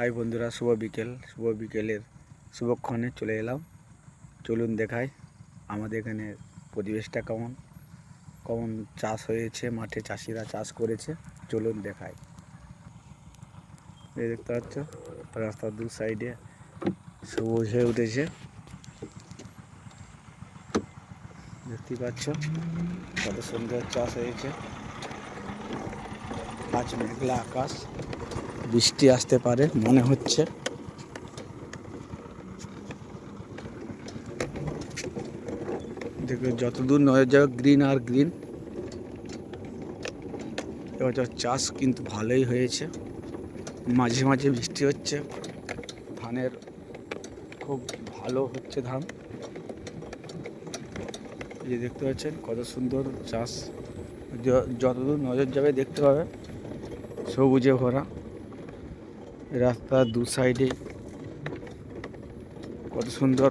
High বন্ধুরা, শুভ বিকেলের শুভক্ষণে চলে এলাম। চলুন দেখাই আমাদের এখানে পরিবেশটা কেমন কেমন চাষ হয়েছে, মাঠে চাষিরা চাষ করেছে। চলুন দেখাই। এই দেখতে পাচ্ছ রাস্তার দু সাইডে সবুজ হয়ে উঠেছে। দেখতে পাচ্ছ কত সুন্দর চাষ হয়েছে। আজ মেঘলা আকাশ, বৃষ্টি আসতে পারে মনে হচ্ছে। দেখবে যতদূর নজর যাবে গ্রিন আর গ্রিন। এবছর চাষ কিন্তু ভালোই হয়েছে, মাঝে মাঝে বৃষ্টি হচ্ছে, ধানের খুব ভালো হচ্ছে ধান। এই যে দেখতে পাচ্ছেন কত সুন্দর চাষ, যতদূর নজর যাবে দেখতে পাবে সবুজে ভরা। রাস্তার দু সাইডে কত সুন্দর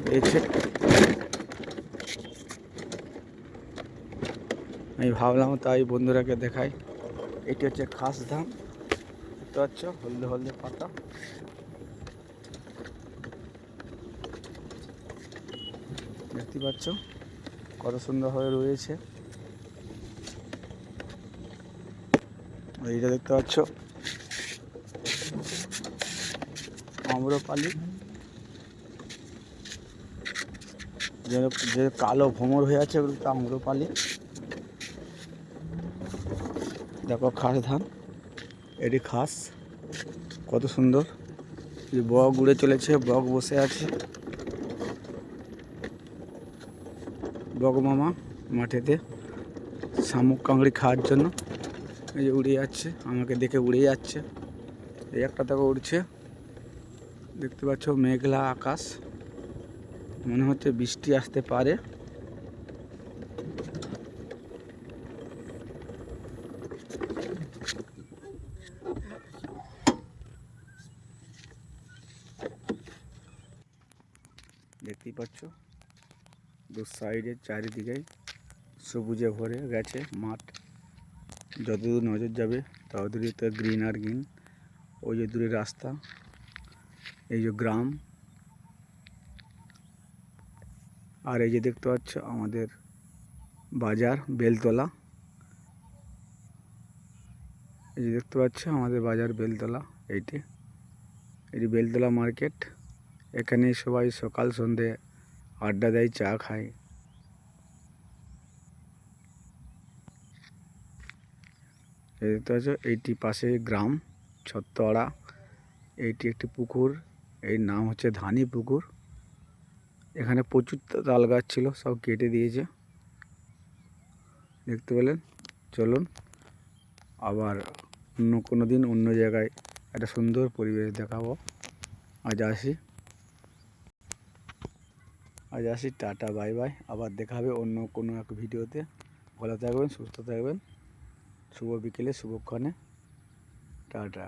হয়েছে। আমি ভাবলাম তাই বন্ধুরাকে দেখাই। এটি হচ্ছে খাস ধান, দেখতে পাচ্ছ হলদে হলদে পাতা। দেখতে পাচ্ছ কত সুন্দরভাবে রয়েছে। এইটা দেখতে পাচ্ছ আম্রপালি, যে কালো ভ্রমর হয়ে আছে ওগুলো তো আম্রপালি। দেখো খাস ধান, এটি খাস, কত সুন্দর। বক উড়ে চলেছে, বক বসে আছে, বক মামা মাঠেতে শামুক কাঁকড়ি খাওয়ার জন্য। এই যে উড়ে যাচ্ছে, আমাকে দেখে উড়ে যাচ্ছে। এই একটা দেখো উড়ছে, দেখতে পাচ্ছ মেঘলা আকাশ, মনে হচ্ছে বৃষ্টি আসতে পারে। দেখতেই পাচ্ছ দু সাইডে চারিদিকে সবুজে ভরে গেছে মাঠ। যতদূর নজর যাবে ততদূরই তো গ্রিন আর গ্রিন। ওই যে দূরে রাস্তা, এই যে গ্রাম, আর এই যে দেখতে পাচ্ছ আমাদের বাজার বেলতলা। এই যে দেখতে পাচ্ছ আমাদের বাজার বেলতলা। এটি বেলতলা মার্কেট। এখানে সবাই সকাল সন্ধে আড্ডা দেয়, চা খায়। এই দেখতে পাচ্ছ এইটি পাশে গ্রাম ছত্তড়া। এইটি একটি পুকুর, এর নাম হচ্ছে ধানি পুকুর। এখানে প্রচুর তাল গাছ ছিল, সব কেটে দিয়েছে, দেখতে পেলেন। চলুন আবার অন্য কোনো দিন অন্য জায়গায় একটা সুন্দর পরিবেশ দেখাবো। আজ আসি, টাটা বাই বাই। আবার দেখা হবে অন্য কোনো এক ভিডিওতে। ভালো থাকবেন, সুস্থ থাকবেন। শুভ বিকেলে শুভক্ষণে, টাটা।